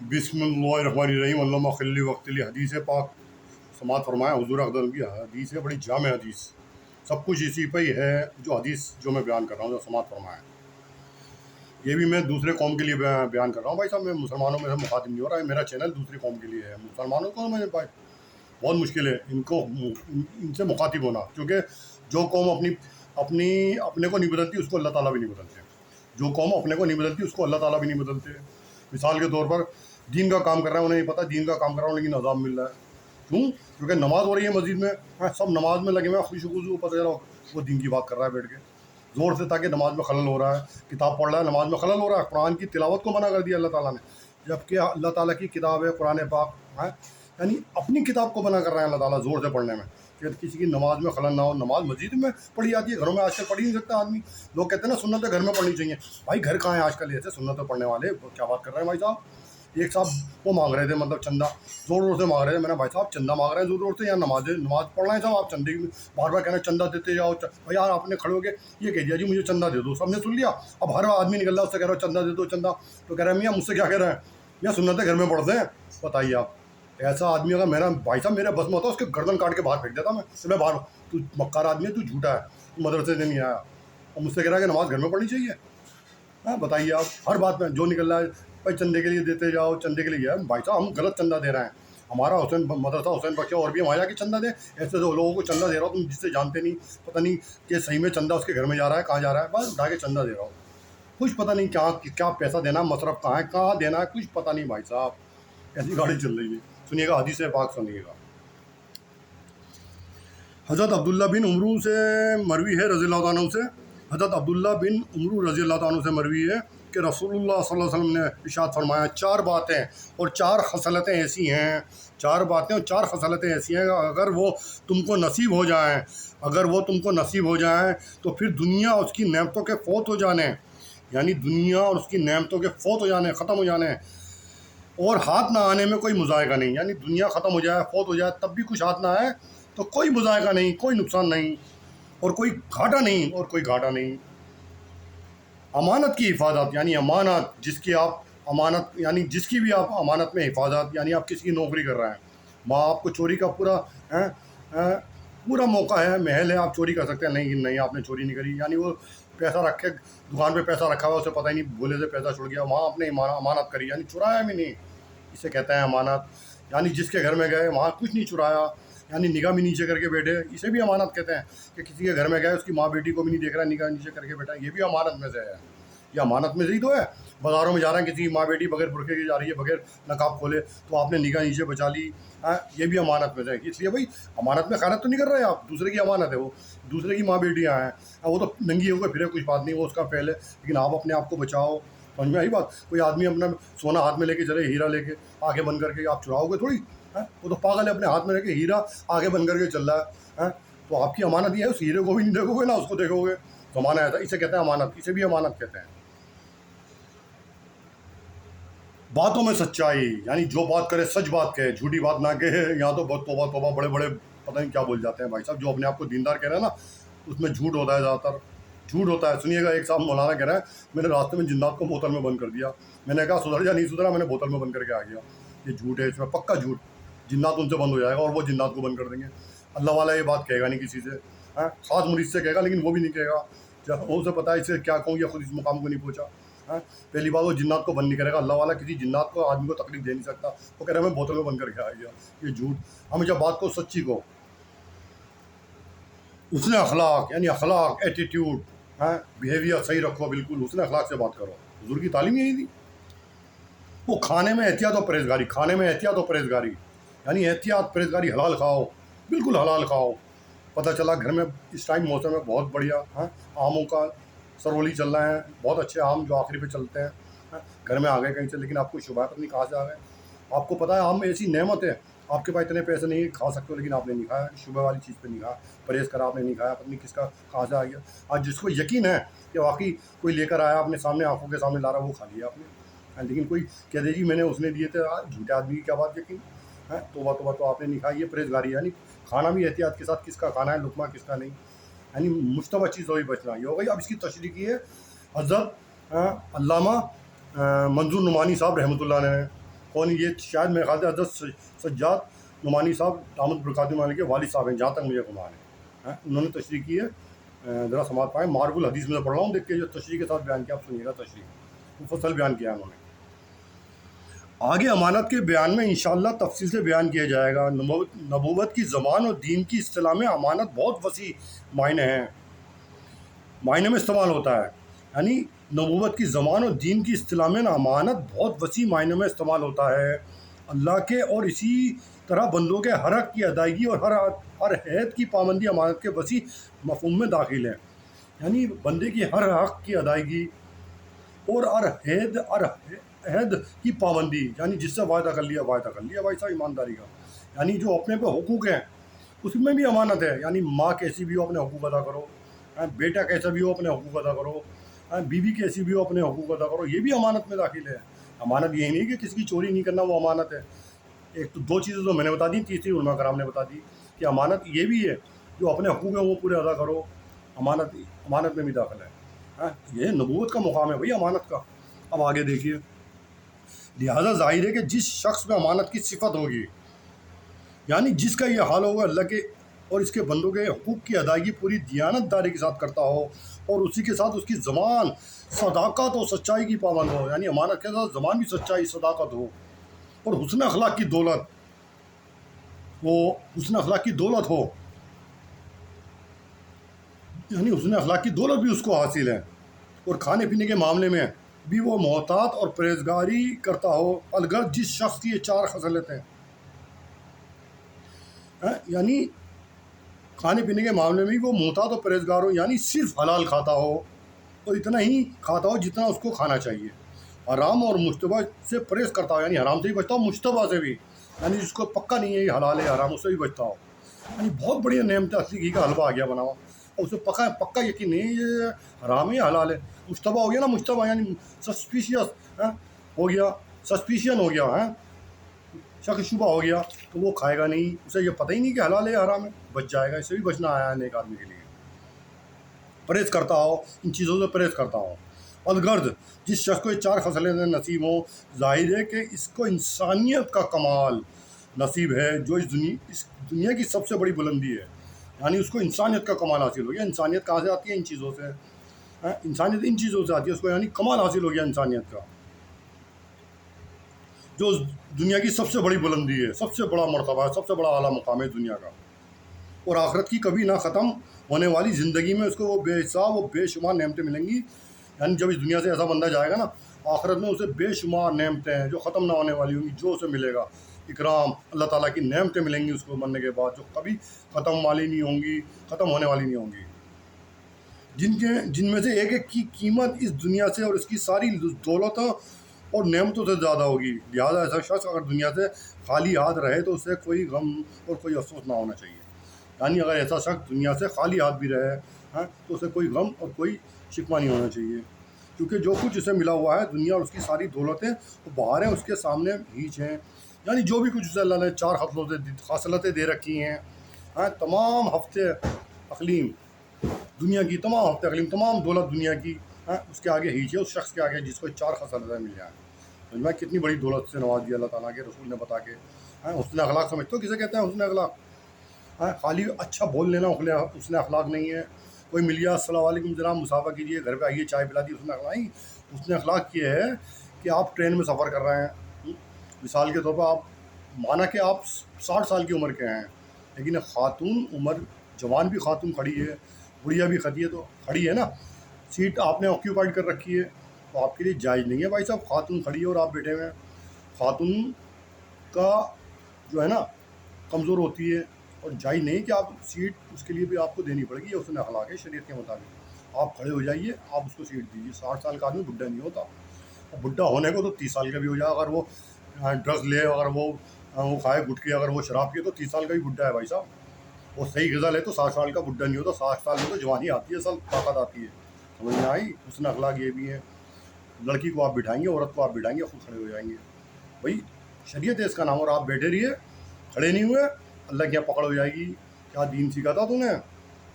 बिस्मिल्लाहिर्रहमानिर्रहीम अल्लाहुम्मा खिल्ली वक्तिली हदीस पाक समात फरमाया हुजूर अक़दर की हदीस है, बड़ी जामे हदीस, सब कुछ इसी पे ही है जो हदीस जो मैं बयान कर रहा हूँ, जो समात फरमाया। ये भी मैं दूसरे कौम के लिए बयान कर रहा हूँ भाई साहब, मैं मुसलमानों में से मुखातिब नहीं हो रहा है, मेरा चैनल दूसरी कौम के लिए है। मुसलमानों को मैं भाई बहुत मुश्किल है इनसे मुखातिब होना, क्योंकि जो कौम अपने को नहीं बदलती उसको अल्लाह ताला भी नहीं बदलते, जो कौम अपने को नहीं बदलती उसको अल्लाह ताला भी नहीं बदलते। मिसाल के तौर पर दीन का काम कर रहा है, उन्हें नहीं पता दीन का काम कर रहा हूँ लेकिन अजाब मिल रहा है, क्यों? क्योंकि नमाज हो रही है मस्जिद में, सब नमाज में लगे हुए हैं, खुशी खुशी पता चला वो दीन की बात कर रहा है बैठ के ज़ोर से, ताकि नमाज में खलल हो रहा है, किताब पढ़ रहा है, नमाज में खलल हो रहा है, कुरान की तिलावत को मना कर दिया अल्लाह ताला ने, जबकि अल्लाह ताला की किताब है कुरान पाक है, यानी अपनी किताब को मना कर रहा है अल्लाह ताला ज़ोर से पढ़ने में, कि किसी की नमाज में खलल ना हो। नमाज मस्जिद में पढ़ी जाती है, घरों में आजकल पढ़ ही नहीं सकता आदमी। लोग कहते हैं ना सुन्नतें घर में पढ़नी चाहिए, भाई घर कहाँ है आजकल ऐसे सुन्नतें पढ़ने वाले, क्या बात कर रहे हैं भाई साहब। एक साहब वो मांग रहे थे, मतलब चंदा ज़ोर ज़ोर से मांग रहे थे, मैंने भाई साहब चंदा मांग रहे हैं ज़ोर ज़ोर से, या नमाज पढ़ रहे हैं साहब, आप चंदे की बार बार कहना चंदा देते जाओ। भाई यार आपने खड़े हो के ये कह दिया जी मुझे चंदा दे दो, सबने सुन लिया, अब हर आदमी निकल रहा है उससे कह रहा हो चंदा दे दो चंदा, तो कह रहे हैं मियाँ मुझसे क्या कह रहे हैं, मियाँ सुन्नतें घर में पढ़ते हैं। बताइए आप, ऐसा आदमी अगर मेरा भाई साहब मेरे बस में होता उसके गर्दन काट के बाहर फेंक देता मैं, तो मैं बाहर, तू मक्कार आदमी है, तू झूठा है, तू मदरसे से नहीं आया और मुझसे कह रहा है कि नमाज़ घर में पढ़नी चाहिए। हाँ बताइए आप, हर बात में जो निकल रहा है भाई चंदे के लिए देते जाओ, चंदे के लिए है भाई साहब, हम गलत चंदा दे रहे हैं, हमारा हुसैन मदरसा हुसैन बख्शा और भी हम आया कि चंदा दें, ऐसे तो लोगों को चंदा दे रहा हो तुम जिससे जानते नहीं, पता नहीं कि सही में चंदा उसके घर में जा रहा है, कहाँ जा रहा है, बस उठा के चंदा दे रहा हो, कुछ पता नहीं क्या क्या पैसा देना, मसरफ कहाँ है, कहाँ देना है, कुछ पता नहीं भाई साहब, ऐसी गाड़ी चल रही है। सुनिएगा हदीस पाक सुनिएगा। हज़रत अब्दुल्ला बिन उमरू से मरवी है रज़ी अल्लाह अन्हु से, हज़रत अब्दुल्ला बिन उमरू रज़ी अल्लाह अन्हु से मरवी है कि रसूलुल्लाह सल्लल्लाहु अलैहि वसल्लम ने इरशाद फरमाया, चार बातें और चार खसलतें ऐसी हैं, चार बातें और चार खसलतें ऐसी हैं अगर वो तुमको नसीब हो जाएं, अगर वो तुमको नसीब हो जाएं तो फिर दुनिया और उसकी नेमतों के फ़ौत हो जाने, यानी दुनिया और उसकी नेमतों के फ़ौत हो जाने, ख़त्म हो जाने, और हाथ ना आने में कोई मुज़ायका नहीं, यानी दुनिया ख़त्म हो जाए फ़ौत हो जाए तब भी कुछ हाथ ना आए तो कोई मुज़ायका नहीं, कोई नुकसान नहीं, और कोई घाटा नहीं, और कोई घाटा नहीं। अमानत की हिफाजत, यानी अमानत जिसकी आप अमानत, यानी जिसकी भी आप अमानत में हिफाजत, यानी आप किसी की नौकरी कर रहे हैं, माँ आपको चोरी का पूरा पूरा मौका है, महल है, आप चोरी कर सकते हैं, नहीं नहीं आपने चोरी नहीं करी, यानी वो पैसा रखे दुकान पे पैसा रखा हुआ, उसे पता ही नहीं भोले से पैसा छुड़ गया, वहाँ आपने अमानत करी, यानी चुराया भी नहीं, इसे कहते हैं अमानत। यानी जिसके घर में गए वहाँ कुछ नहीं चुराया, यानी निगाह भी नीचे करके बैठे, इसे भी अमानत कहते हैं, कि किसी के घर में गए उसकी माँ बेटी को भी नहीं देख रहा, निगाह नीचे करके बैठा, ये भी अमानत में से है, ये अमानत में से ही तो है। बाज़ारों में जा रहे हैं, किसी की माँ बेटी बगैर बुरखे की जा रही है, बगैर नकाब खोले, तो आपने निगाह नीचे बचा ली, ये भी अमानत में से है। इसलिए भाई अमानत में खयानत तो नहीं कर रहे आप, दूसरे की अमानत है, वो दूसरे की माँ बेटियाँ हैं, वो तो नंगी होकर फिरे, कुछ बात नहीं, वो उसका फेल है, लेकिन आप अपने आप को बचाओ। समझ में आई बात? कोई आदमी अपना सोना हाथ में लेके चले, हीरा लेके आगे बंद करके, आप चुराओगे थोड़ी है, वो तो पागल है, अपने हाथ में लेके हीरा आगे बंद करके चल रहा है, तो आपकी अमानत ये है, उस हीरे को भी नहीं देखोगे ना उसको देखोगे, तो अमानत ऐसा, इसे कहते हैं अमानत, इसे भी अमानत कहते हैं। बातों में सच्चाई, यानी जो बात करे सच बात कहे, झूठी बात ना कहे, यहाँ तो बहुत तोबा तोबा बड़े बड़े पता नहीं क्या बोल जाते हैं भाई साहब, जो अपने आप को दीनदार कह रहे हैं ना, उसमें झूठ होता है, ज़्यादातर झूठ होता है। सुनिएगा, एक साहब मौलाना कह रहे हैं मैंने रास्ते में जिन्नात को बोतल में बंद कर दिया, मैंने कहा सुधर जा, नहीं सुधरा, मैंने बोतल में बंद करके आ गया, ये झूठ है, इसमें पक्का झूठ, जिन्नात उनसे बंद हो जाएगा और वो जिन्नात को बंद कर देंगे। अल्लाह वाला ये बात कहेगा नहीं किसी से, ख़ास मुरीद से कहेगा, लेकिन वो भी नहीं कहेगा, जब उसे पता है इसे क्या कहूँ, या खुद इस मुकाम को नहीं पहुँचा। पहली बात वो जिन्नात को बंद नहीं करेगा, अल्लाह वाला किसी जिन्नात को आदमी को तकलीफ दे नहीं सकता, वो कह रहा है मैं बोतल में बंद करके आ गया, ये झूठ। हमेशा बात को सच्ची को, उसने अखलाक, यानी अखलाक, एटीट्यूड, बिहेवियर सही रखो, बिल्कुल उसने अखलाक से बात करो, हुजूर की तालीम यही थी। वो खाने में एहतियात और परहेजगारी, खाने में एहतियात और परहेजगारी, यानी एहतियात परहेजगारी, हलाल खाओ, बिल्कुल हलाल खाओ। पता चला घर में इस टाइम मौसम है बहुत बढ़िया, आमों का सरवली चल रहा है, बहुत अच्छे आम जो आखिरी पे चलते हैं, घर में आ गए कहीं से, लेकिन आपको शुबह पता नहीं कहाँ से आ गए। आपको पता है आम ऐसी नेमत है, आपके पास इतने पैसे नहीं खा सकते हो, लेकिन आपने नहीं खाया, शुबह वाली चीज़ पे नहीं खाया, परहेज़ करा, आपने नहीं खाया, पता नहीं किसका कहाँ से आ गया। आज जिसको यकीन है कि वाकई कोई लेकर आया अपने सामने, आंखों के सामने ला रहा, वो खा लिया आपने, लेकिन कोई कह दे जी मैंने उसने दिए थे, झूठे आदमी की क्या बात यकीन है, तो आपने नहीं खाई, ये परहेजगारी, यानी खाना भी एहतियात के साथ, किसका खाना है, लुकमा किसका नहीं, यानी मुश्तबा चीज़ वही बचना, ये हो गई। अब इसकी तशरीह की है हज़रत अल्लामा मंजूर नुमानी साहब रहमतुल्लाह ने, کون یہ شاید میرے خیال سے حضرت سجاد نعمانی صاحب دامت برکاتہ علیہ کے والد صاحب ہیں، جہاں تک مجھے گمان ہے، انہوں نے تشریح کی ہے، ذرا سماعت پائیں، معارف الحدیث میں پڑھ رہا ہوں، دیکھ کے جو تشریح کے ساتھ بیان کیا آپ سنیے گا، تشریح مفصل بیان کیا انہوں نے۔ آگے امانت کے بیان میں انشاءاللہ تفصیل سے بیان کیا جائے گا۔ نبوت کی زبان اور دین کی اصطلاح میں امانت بہت وسیع معنی میں استعمال ہوتا ہے، یعنی نبوت کی زبان اور دین کی اصطلاح میں امانت بہت وسیع معنی میں استعمال ہوتا ہے، اللہ کے اور اسی طرح بندوں کے ہر حق کی ادائیگی اور ہر عہد کی پابندی امانت کے وسیع مفہوم میں داخل ہے، یعنی بندے کی ہر حق کی ادائیگی اور ہر عہد کی پابندی، یعنی جس سے وعدہ کر لیا بھائی صاحب ایمانداری کا، یعنی جو اپنے پہ حقوق ہیں اس میں بھی امانت ہے، یعنی ماں کیسی بھی ہو اپنے حقوق ادا کرو، بیٹا کیسا بھی ہو اپنے حقوق ادا کرو، بیوی کیسی بھی ہو اپنے حقوق ادا کرو، یہ بھی امانت میں داخل ہے۔ امانت یہی نہیں کہ کسی کی چوری نہیں کرنا وہ امانت ہے، ایک تو دو چیزیں تو میں نے بتا دی، تیسری علماء کرام نے بتا دی کہ امانت یہ بھی ہے جو اپنے حقوق ہیں وہ پورے ادا کرو، امانت میں بھی داخل ہے، یہ نبوت کا مقام ہے بھائی امانت کا۔ اب آگے دیکھیے، لہذا ظاہر ہے کہ جس شخص میں امانت کی صفت ہوگی، یعنی جس کا یہ حال ہوگا اللہ کے اور اس کے بندوں کے حقوق کی ادائیگی پوری دیانت داری کے ساتھ کرتا ہو اور اسی کے ساتھ اس کی زبان صداقت اور سچائی کی پابند ہو، یعنی امانت کے ساتھ زبان بھی سچائی صداقت ہو اور حسن اخلاق کی دولت ہو، یعنی حسن اخلاق کی دولت بھی اس کو حاصل ہے، اور کھانے پینے کے معاملے میں بھی وہ محتاط اور پرہیزگاری کرتا ہو، الغرض جس شخص کی یہ چار خصلتیں یعنی کھانے پینے کے معاملے میں بھی وہ محتاط اور پرہیزگار ہو، یعنی صرف حلال کھاتا ہو اور اتنا ہی کھاتا ہو جتنا اس کو کھانا چاہیے، حرام اور مشتبہ سے پرہیز کرتا ہو، یعنی حرام سے بھی بچتا ہو، مشتبہ سے بھی، یعنی جس کو پکا نہیں ہے یہ حلال ہے حرام، اس سے بھی بچتا ہو، یعنی بہت بڑھیا نعمت اصلی گھی کا حلوہ آ گیا بنا ہوا، اور اسے پکا یقین نہیں ہے یہ حرام ہے یا حلال ہے، مشتبہ ہو گیا نا، مشتبہ یعنی سسپیشین ہو گیا شک شبہ ہو گیا، تو وہ کھائے گا نہیں، اسے یہ پتہ ہی نہیں کہ حلال ہے یا حرام ہے، بچ جائے گا، اس سے بھی بچنا آیا ہے نیک آدمی کے لیے، پرہیز کرتا ہو، ان چیزوں سے پرہیز کرتا ہو، الغرض جس شخص کو یہ چار خصلتیں نصیب ہوں، ظاہر ہے کہ اس کو انسانیت کا کمال نصیب ہے جو اس دنیا کی سب سے بڑی بلندی ہے، یعنی اس کو انسانیت کا کمال حاصل ہو گیا۔ انسانیت کہاں سے آتی ہے؟ ان چیزوں سے، انسانیت ان چیزوں سے آتی ہے، اس کو یعنی کمال حاصل ہو گیا انسانیت کا، جو دنیا کی سب سے بڑی بلندی ہے، سب سے بڑا مرتبہ ہے، سب سے بڑا اعلیٰ مقام ہے دنیا کا، اور آخرت کی کبھی نہ ختم ہونے والی زندگی میں اس کو وہ بے حساب و بے شمار نعمتیں ملیں گی، یعنی جب اس دنیا سے ایسا بندہ جائے گا نا، آخرت میں اسے بے شمار نعمتیں ہیں جو ختم نہ ہونے والی ہوں گی، جو اسے ملے گا اکرام، اللہ تعالیٰ کی نعمتیں ملیں گی اس کو مرنے کے بعد، جو کبھی ختم ہونے والی نہیں ہوں گی، جن میں سے ایک ایک کی قیمت اس دنیا سے اور اس کی ساری دولتوں اور نعمتوں سے زیادہ ہوگی۔ لہٰذا ایسا شخص اگر دنیا سے خالی ہاتھ رہے تو اسے کوئی غم اور کوئی افسوس نہ ہونا چاہیے، یعنی اگر ایسا شخص دنیا سے خالی ہاتھ بھی رہے تو اسے کوئی غم اور کوئی شکوہ نہیں ہونا چاہیے، کیونکہ جو کچھ اسے ملا ہوا ہے دنیا اور اس کی ساری دولتیں وہ بہاریں اس کے سامنے ہیچ ہیں، یعنی جو بھی کچھ اسے اللہ نے چار خصلتیں دے رکھی ہیں، تمام ہفتے اقلیم دنیا کی، تمام دولت دنیا کی اس کے آگے ہیچ ہے، اس شخص کے آگے جس کو چار خصلتیں مل جائیں۔ میں کتنی بڑی دولت سے نواز دیا اللہ تعالیٰ کے رسول نے بتا کے۔ حسن اخلاق سمجھتے ہو کسے کہتے ہیں؟ حسن اخلاق خالی اچھا بول لینا حسن اخلاق نہیں ہے، کوئی مل گیا السلام علیکم جناب مسافہ کیجیے، گھر پہ آئیے چائے پلا دی، حسن اخلاق نہیں۔ حسن اخلاق یہ ہے کہ آپ ٹرین میں سفر کر رہے ہیں، مثال کے طور پر آپ مانا کہ آپ 60 سال کی عمر کے ہیں، لیکن خاتون جوان بھی خاتون کھڑی ہے، بڑھیا بھی کھڑی ہے نا، سیٹ آپ نے آکیوپائڈ کر رکھی ہے، تو آپ کے لیے جائز نہیں ہے بھائی صاحب، خاتون کھڑی ہے اور آپ بیٹھے ہوئے ہیں، خاتون کا جو ہے نا کمزور ہوتی ہے اور جائز نہیں کہ آپ سیٹ اس کے لیے بھی آپ کو دینی پڑے گی، یہ حسن اخلاق ہے شریعت کے مطابق، آپ کھڑے ہو جائیے، آپ اس کو سیٹ دیجیے۔ 60 سال کا آدمی بڈھا نہیں ہوتا، اور بڈھا ہونے کو تو 30 سال کا بھی ہو جائے، اگر وہ ڈرگز لے، اگر وہ کھائے گٹکے، اگر وہ شراب پیے تو 30 سال کا بھی بڈھا ہے بھائی صاحب، وہ صحیح غذا لے تو 60 سال کا بڈھا نہیں ہوتا، 60 سال میں تو جوانی آتی ہے، اصل طاقت آتی ہے، سمجھ میں آئی؟ حسن اخلاق یہ بھی ہے، لڑکی کو آپ بٹھائیں گے، عورت کو آپ بٹھائیں گے، خود کھڑے ہو جائیں گے، بھائی شریعت ہے اس کا نام، اور آپ بیٹھے رہیے، کھڑے نہیں ہوئے، اللہ کے یہاں پکڑ ہو جائے گی۔ کیا دین سیکھا تھا تو نے؟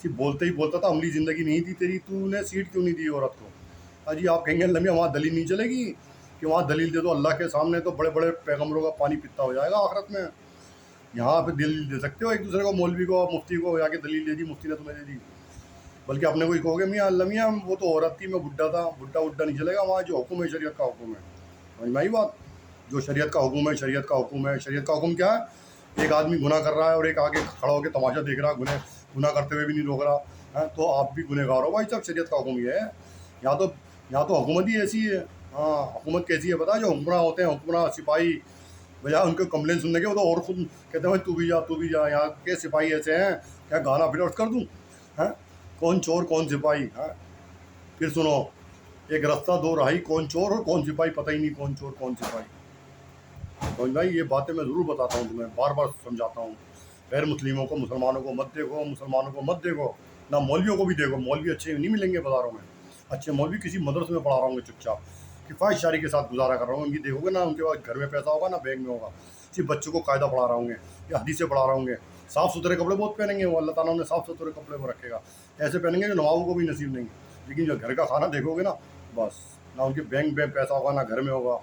صرف بولتے ہی بولتا تھا، عملی زندگی نہیں تھی تیری، تو نے سیٹ کیوں نہیں دی عورت کو؟ جی آپ کہیں گے اللہ میاں وہاں دلیل نہیں چلے گی، कि वहाँ दलील दे दो अल्लाह के सामने, तो बड़े बड़े पैगम्बरों का पानी पिता हो जाएगा आखिरत में। यहाँ पे दलील दे सकते हो एक दूसरे को, मौलवी को मुफ्ती को जाके दलील दे दी, मुफ्ती ने तुम्हें दे दी, बल्कि अपने को ही कहोगे मियाँ अल्लाह मियाँ वो तो औरत थी, मैं बुड्ढा था, बुड्ढा उड्ढा नहीं चलेगा, वहाँ जो हुक्म है शरीयत का हुक्म है। समझ में आई बात? जो शरीयत का हुक्म है, शरीयत का हुक्म है। शरीयत का हुक्म क्या है? एक आदमी गुनाह कर रहा है और एक आगे खड़ा होकर तमाशा देख रहा है, गुनाह करते हुए भी नहीं रोक रहा है, तो आप भी गुनहगार हो भाई साहब। शरीयत का हुक्म ये है। यहाँ तो हुकूमत ही ऐसी है। हाँ, हुकूमत कैसी है पता है? जो हुक्मरान होते हैं, हुक्मरान सिपाही, बजाय उनके कंप्लेन सुनने के वो तो और खुद कहते हैं भाई तू भी जा तू भी जा। यहाँ के सिपाही ऐसे हैं, क्या गाना फिर कर दूँ? हैं, कौन चोर कौन सिपाही? हाँ, फिर सुनो, एक रास्ता दो राही, कौन चोर और कौन सिपाही पता ही नहीं, कौन चोर कौन सिपाही। तो भाई ये बातें मैं ज़रूर बताता हूँ तुम्हें, बार बार समझाता हूँ। गैर मुस्लिमों को, मुसलमानों को मत देखो, मुसलमानों को मत देखो, ना मौलवियों को भी देखो। मौलवी अच्छे नहीं मिलेंगे बाज़ारों में, अच्छे मौलवी किसी मदरसे में पढ़ा रहा हूँ चुपचाप, किफ़ायत शारी के साथ गुजारा कर रहा हूँ। उनकी देखोगे ना, उनके पास घर में पैसा होगा ना बैंक में होगा, सिर्फ बच्चों को कायदा पढ़ा रहा हूँ या हदीसें पढ़ा रहा हूँ। साफ़ सुथरे कपड़े बहुत पहनेंगे वो, अल्लाह ताला ने साफ़ सुथरे कपड़े को रखेगा, ऐसे पहनेंगे जो नवाबों को भी नसीब नहीं। लेकिन जो घर का खाना देखोगे ना, बस ना उनके बैंक में पैसा होगा ना घर में होगा,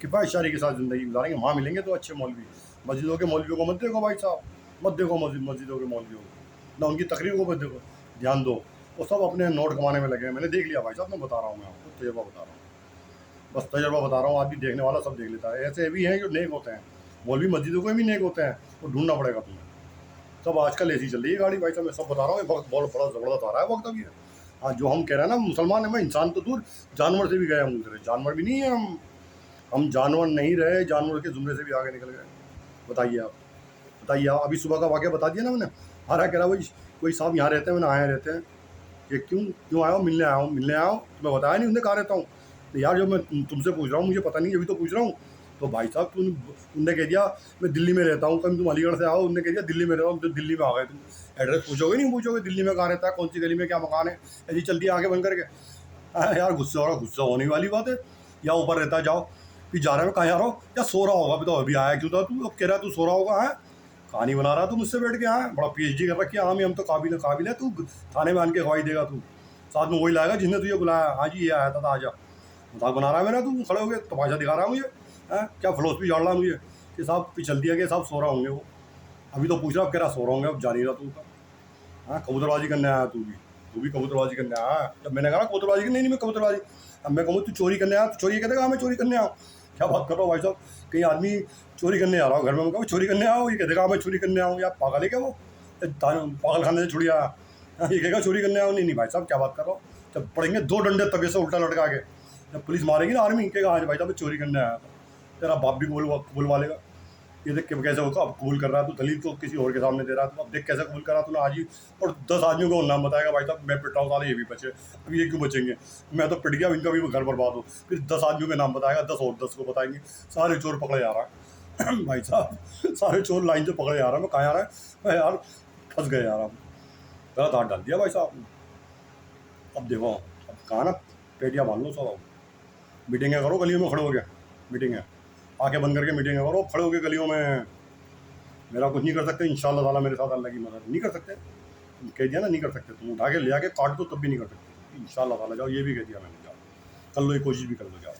किफ़ायत शारी के साथ ज़िंदगी गुजारेंगे। वहाँ मिलेंगे तो अच्छे मौलवी। मस्जिदों के मौलवियों को मत देखो भाई साहब, मत देखो मस्जिदों के मौलवियों को, ना उनकी तकरीर को मत देखो, ध्यान दो। वो सब अपने नोट कमाने में लगे हैं, मैंने देख लिया भाई साहब, मैं बता रहा हूँ, मैं आपको तजर्बा बता रहा हूँ, बस तजर्बा बता रहा हूँ। आदमी देखने वाला सब देख लेता है। ऐसे भी हैं जो नेक होते हैं, मौलवी मस्जिदों के भी नेक होते हैं, वो ढूंढना पड़ेगा तुम्हें। सब आजकल ऐसी चल रही है गाड़ी भाई साहब, मैं सब बता रहा हूँ। वक्त बहुत बड़ा ज़बरदस्त आ रहा है वक्त अभी। हाँ, जो हम कह रहे हैं ना मुसलमान है, मैं इंसान तो दूर, जानवर से भी गए हम, दूसरे जानवर भी नहीं है हम जानवर नहीं रहे, जानवर के जुमरे से भी आगे निकल गए। बताइए आप अभी सुबह का वाक़या बता दिया ना मैंने। हरा कह रहा भाई कोई साहब यहाँ रहते हैं, मैंने आए रहते हैं, कि क्यों आया हो? मिलने आया हूँ। तो मैं बताया नहीं उन्हें कहाँ रहता हूँ। तो यार जो मैं तुमसे पूछ रहा हूँ मुझे पता नहीं, अभी तो पूछ रहा हूँ। तो भाई साहब उनने कह दिया मैं दिल्ली में रहता हूँ, कभी तुम अलीगढ़ से आओ, उनने कह दिया दिल्ली में रहता हूँ, तो दिल्ली में आ गए तुम। एड्रेस पूछोगे नहीं पूछोगे दिल्ली में कहाँ रहता है, कौन सी गली में क्या मकान है, ऐसी चलती है आगे बंद करके। यार गुस्सा होने वाली बात है। या ऊपर रहता जाओ, फिर जा रहे हो कहाँ जा रहा हो, या सो रहा होगा। अभी तो अभी आया क्यों था तू? अब कह रहा है तू सो रहा होगा है, कहानी बना रहा तू मुझसे बैठ के। हाँ, बड़ा PhD कर रखी है। हाँ, हम तो काबिल है, तू थाने में आन के गवाही देगा, तू साथ में वही लाएगा जिसने तुझे बुलाया। हाँ जी, ये आया था आजा, मजाक बना रहा है मेरा, तू खड़े हो गए तमाशा दिखा रहा है मुझे, है क्या फिलोसफी झाड़ रहा है मुझे कि साहब फिर चल दिया कि साहब सो रहा होंगे वो। अभी तो पूछ रहा, अब कह रहा सो रहा होंगे, अब जान ही रहा तू। हाँ, कबूतरबाजी करने आया तू भी कबूतरबाजी करने आया। जब मैंने कहा कबूतरबाजी करने, नहीं मैं कबूतरबाजी, अब मैं कहूँ तू चोरी करने आया, तो चोरी कहते कहा मैं चोरी करने आऊँ? क्या बात कर रहा हूँ भाई साहब? कहीं आदमी चोरी करने आ रहा हो घर में, मैं कहूँ चोरी करने आओ, ये कहते कहा मैं चोरी करने आऊँ? यार पागल है क्या वो? पागल खाने से छुड़ी आया, ये कहेगा चोरी करने आओ? नहीं भाई साहब क्या बात कर रहा हूँ। जब पड़ेंगे 2 डंडे तबे से उल्टा लटका के, जब पुलिस मारेगी ना आर्मी, कहेगा आज भाई साहब मैं चोरी करने आया था। तेरा बाप भी कबूलवा लेगा। ये देख के कैसे होगा, अब कबूल कर रहा है, तो दलील तो किसी और के सामने दे रहा है, तो अब देख कैसे कबूल करा तूने आज ही। और 10 आदमियों को नाम बताएगा भाई साहब मैं पिट रहा हूँ, साले ये भी बचे, अब ये क्यों बचेंगे? मैं तो पिट गया, इनका भी घर बर्बाद हो। फिर 10 आदमियों के नाम बताएगा, 10 और 10 को बताएंगे, सारे चोर पकड़े जा रहा है। भाई साहब सारे चोर लाइन से पकड़े जा रहा है। मैं कहाँ जा रहा है? मैं यार फंस गए यार, हम गलत हाथ डाल दिया भाई साहब। अब देखो, अब कहा ना पेटियाँ बांध लो सब, मीटिंगें करो गलियों में खड़े हो गए, मीटिंगें आंखें बंद करके मीटिंगें करो खड़े हो गए गलियों में। मेरा कुछ नहीं कर सकते इंशाअल्लाह ताला, मेरे साथ अल्लाह की मदद नहीं कर सकते। तुम कह दिया ना नहीं कर सकते, तुम उठा के ले आके काट दो तब भी नहीं कर सकते इंशाअल्लाह ताला। जाओ, ये भी कह दिया मैंने, जाओ कर लो, ये कोशिश भी कर लो, जाओ।